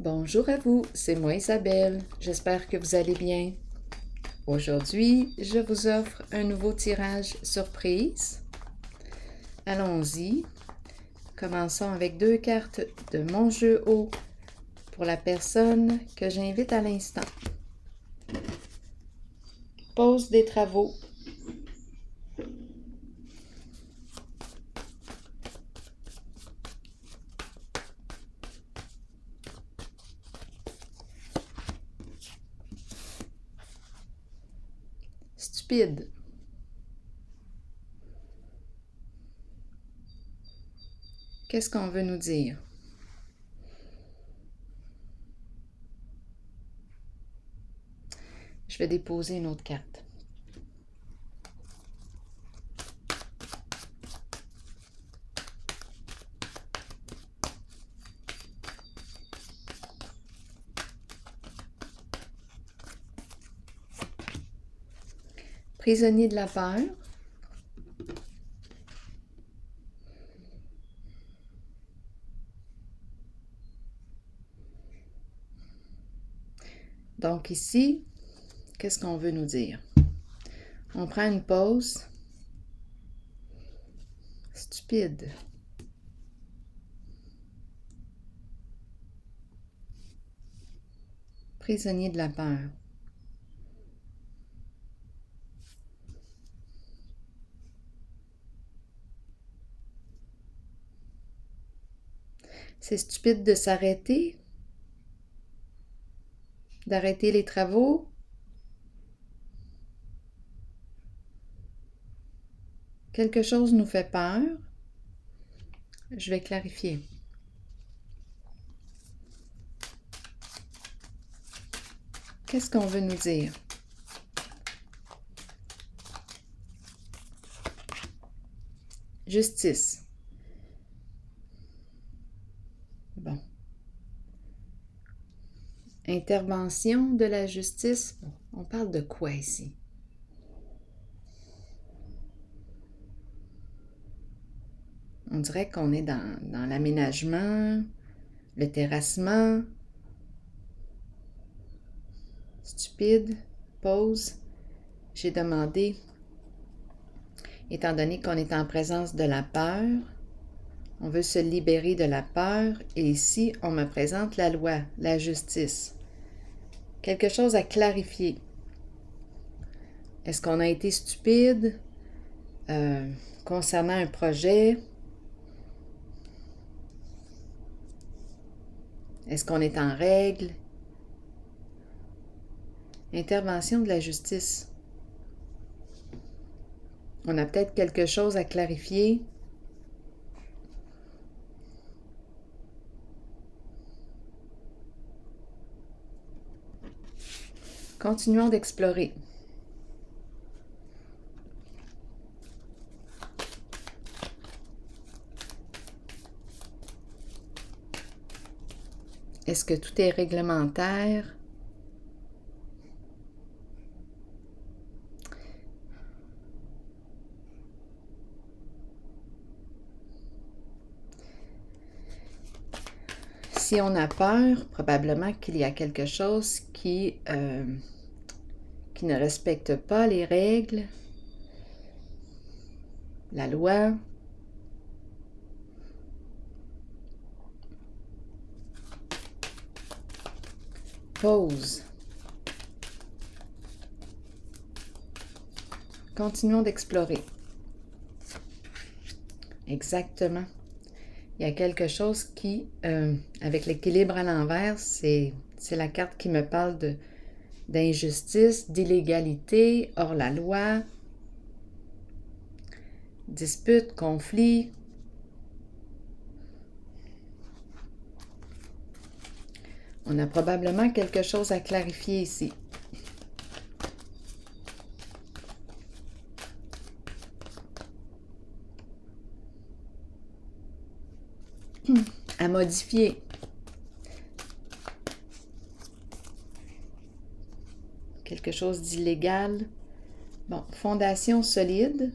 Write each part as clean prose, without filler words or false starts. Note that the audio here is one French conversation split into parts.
Bonjour à vous, c'est moi Isabelle, j'espère que vous allez bien. Aujourd'hui, je vous offre un nouveau tirage surprise. Allons-y. Commençons avec 2 cartes de mon jeu haut pour la personne que j'invite à l'instant. Pause des travaux. Stupide. Qu'est-ce qu'on veut nous dire? Je vais déposer une autre carte. Prisonnier de la peur. Donc ici, qu'est-ce qu'on veut nous dire? On prend une pause. Stupide. Prisonnier de la peur. C'est stupide de s'arrêter, d'arrêter les travaux. Quelque chose nous fait peur. Je vais clarifier. Qu'est-ce qu'on veut nous dire? Justice. Bon. Intervention de la justice. On parle de quoi ici? On dirait qu'on est dans l'aménagement, le terrassement. Stupide. Pause. J'ai demandé, étant donné qu'on est en présence de la peur, on veut se libérer de la peur et ici, on me présente la loi, la justice. Quelque chose à clarifier. Est-ce qu'on a été stupide concernant un projet? Est-ce qu'on est en règle? Intervention de la justice. On a peut-être quelque chose à clarifier. Continuons d'explorer. Est-ce que tout est réglementaire? Si on a peur, probablement qu'il y a quelque chose qui ne respecte pas les règles, la loi. Pause. Continuons d'explorer. Exactement. Il y a quelque chose qui, avec l'équilibre à l'envers, c'est la carte qui me parle d'injustice, d'illégalité, hors la loi, dispute, conflit. On a probablement quelque chose à clarifier ici. À modifier. Quelque chose d'illégal. Bon, fondation solide.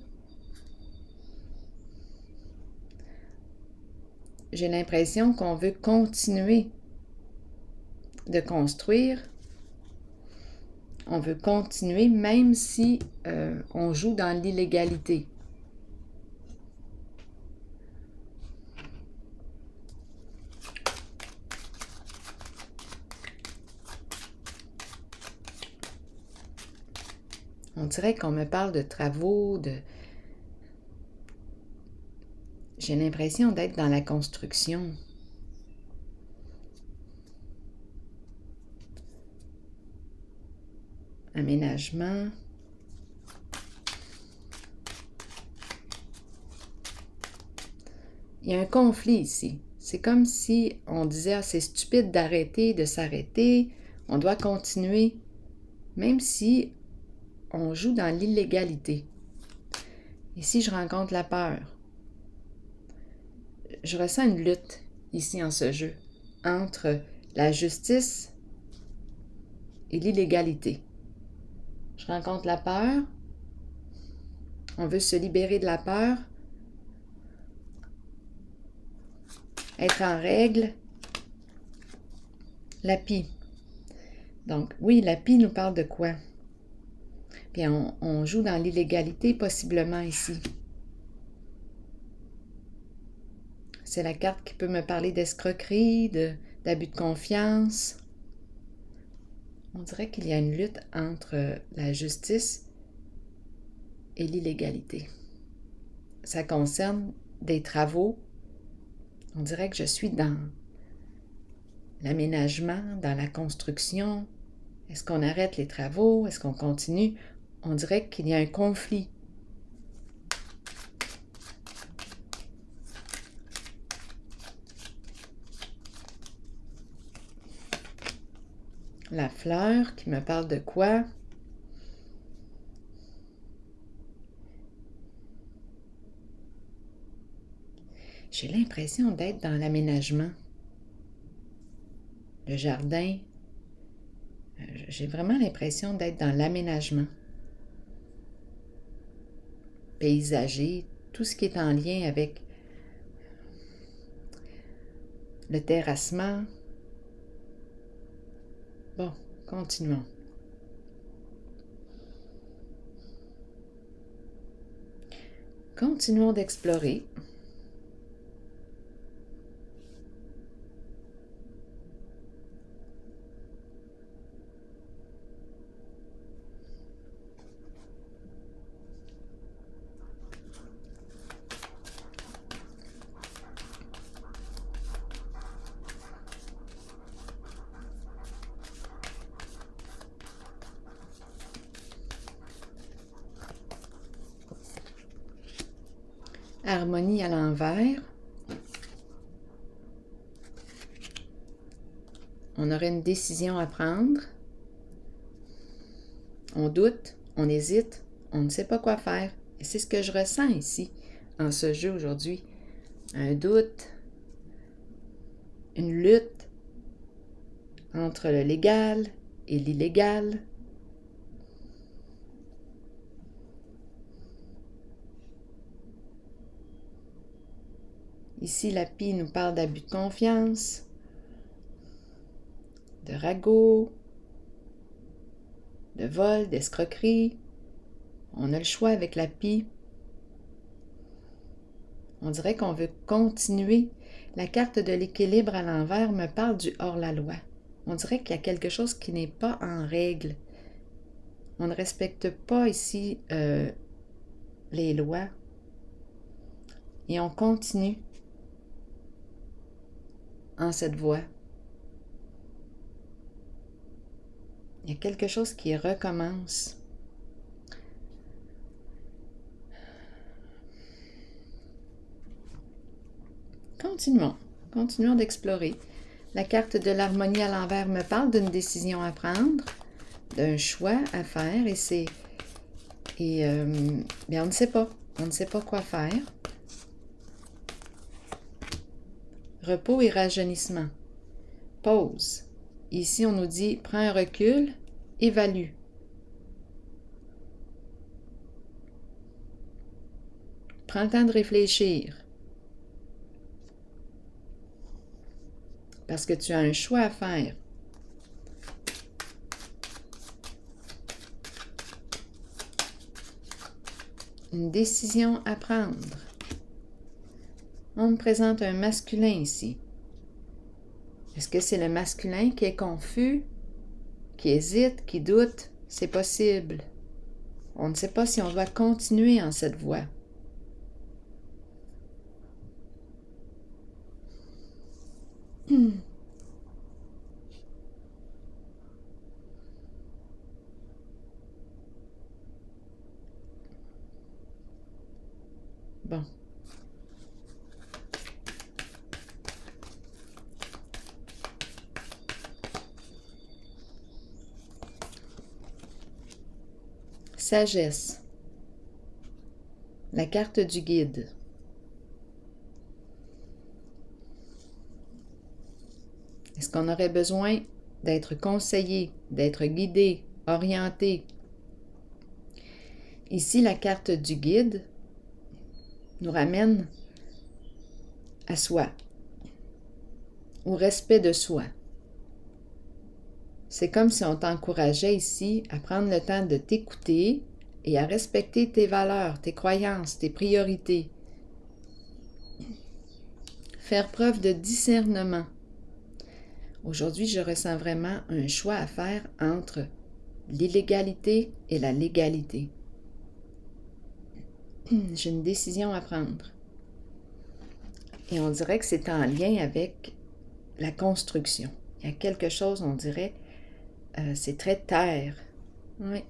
J'ai l'impression qu'on veut continuer de construire. On veut continuer même si on joue dans l'illégalité. On dirait qu'on me parle de travaux, J'ai l'impression d'être dans la construction. Aménagement. Il y a un conflit ici. C'est comme si on disait « Ah, c'est stupide d'arrêter, de s'arrêter. On doit continuer. » Même si on joue dans l'illégalité. Ici, je rencontre la peur. Je ressens une lutte ici en ce jeu entre la justice et l'illégalité. Je rencontre la peur. On veut se libérer de la peur. Être en règle. La pie. Donc, oui, la pie nous parle de quoi? Bien, on joue dans l'illégalité possiblement ici. C'est la carte qui peut me parler d'escroquerie, d'abus de confiance. On dirait qu'il y a une lutte entre la justice et l'illégalité. Ça concerne des travaux. On dirait que je suis dans l'aménagement, dans la construction. Est-ce qu'on arrête les travaux? Est-ce qu'on continue? On dirait qu'il y a un conflit. La fleur qui me parle de quoi? J'ai l'impression d'être dans l'aménagement. Le jardin. J'ai vraiment l'impression d'être dans l'aménagement. Paysager, tout ce qui est en lien avec le terrassement. Bon, continuons. Continuons d'explorer. Harmonie à l'envers. On aurait une décision à prendre. On doute, on hésite, on ne sait pas quoi faire. Et c'est ce que je ressens ici, en ce jeu aujourd'hui. Un doute, une lutte entre le légal et l'illégal. Ici, la pie nous parle d'abus de confiance, de ragot, de vol, d'escroquerie. On a le choix avec la pie. On dirait qu'on veut continuer. La carte de l'équilibre à l'envers me parle du hors-la-loi. On dirait qu'il y a quelque chose qui n'est pas en règle. On ne respecte pas ici les lois. Et on continue en cette voie. Il y a quelque chose qui recommence. Continuons d'explorer. La carte de l'harmonie à l'envers me parle d'une décision à prendre, d'un choix à faire, bien, on ne sait pas quoi faire. Repos et rajeunissement. Pause. Ici, on nous dit, prends un recul, évalue. Prends le temps de réfléchir. Parce que tu as un choix à faire. une décision à prendre. On me présente un masculin ici. Est-ce que c'est le masculin qui est confus, qui hésite, qui doute? C'est possible. On ne sait pas si on doit continuer en cette voie. Bon. Sagesse. La carte du guide. Est-ce qu'on aurait besoin d'être conseillé, d'être guidé, orienté? Ici, la carte du guide nous ramène à soi, au respect de soi. C'est comme si on t'encourageait ici à prendre le temps de t'écouter et à respecter tes valeurs, tes croyances, tes priorités. Faire preuve de discernement. Aujourd'hui, je ressens vraiment un choix à faire entre l'illégalité et la légalité. J'ai une décision à prendre. Et on dirait que c'est en lien avec la construction. Il y a quelque chose, on dirait, c'est très terre. Oui.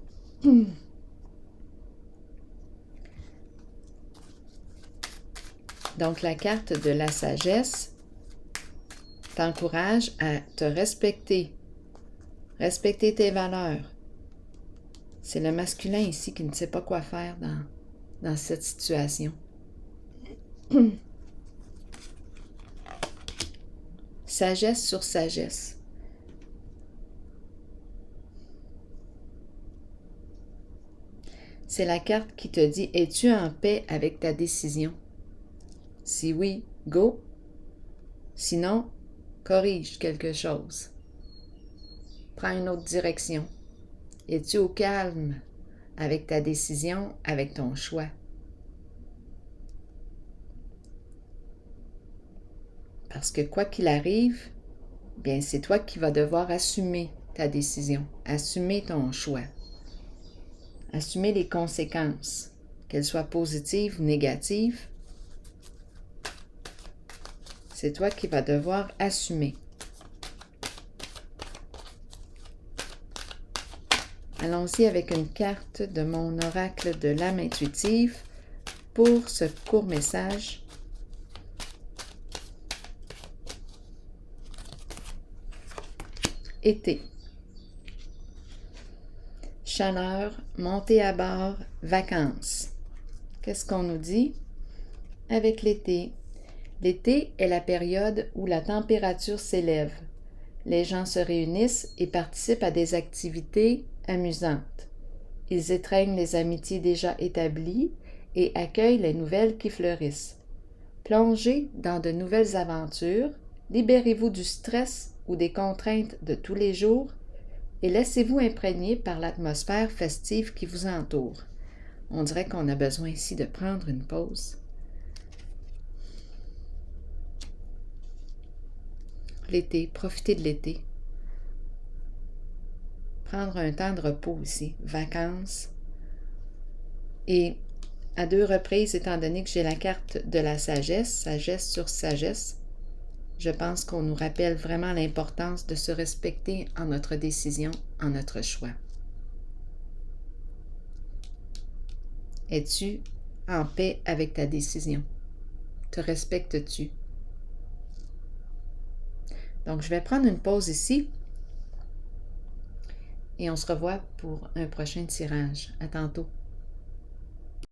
Donc, la carte de la sagesse t'encourage à te respecter, respecter tes valeurs. C'est le masculin ici qui ne sait pas quoi faire dans cette situation. Sagesse sur sagesse. C'est la carte qui te dit, es-tu en paix avec ta décision? Si oui, go. Sinon, corrige quelque chose. Prends une autre direction. Es-tu au calme avec ta décision, avec ton choix? Parce que quoi qu'il arrive, bien c'est toi qui vas devoir assumer ta décision, assumer ton choix, assumer les conséquences, qu'elles soient positives ou négatives. C'est toi qui vas devoir assumer. Allons-y avec une carte de mon oracle de l'âme intuitive pour ce court message. Été. Chaleur, montée à bord, vacances. Qu'est-ce qu'on nous dit? Avec l'été. L'été est la période où la température s'élève. Les gens se réunissent et participent à des activités amusantes. Ils étreignent les amitiés déjà établies et accueillent les nouvelles qui fleurissent. Plongez dans de nouvelles aventures, libérez-vous du stress ou des contraintes de tous les jours et laissez-vous imprégner par l'atmosphère festive qui vous entoure. On dirait qu'on a besoin ici de prendre une pause. L'été, profitez de l'été. Prendre un temps de repos aussi, vacances. Et à 2 reprises, étant donné que j'ai la carte de la sagesse, sagesse sur sagesse, je pense qu'on nous rappelle vraiment l'importance de se respecter en notre décision, en notre choix. Es-tu en paix avec ta décision? Te respectes-tu? Donc, je vais prendre une pause ici et on se revoit pour un prochain tirage. À tantôt.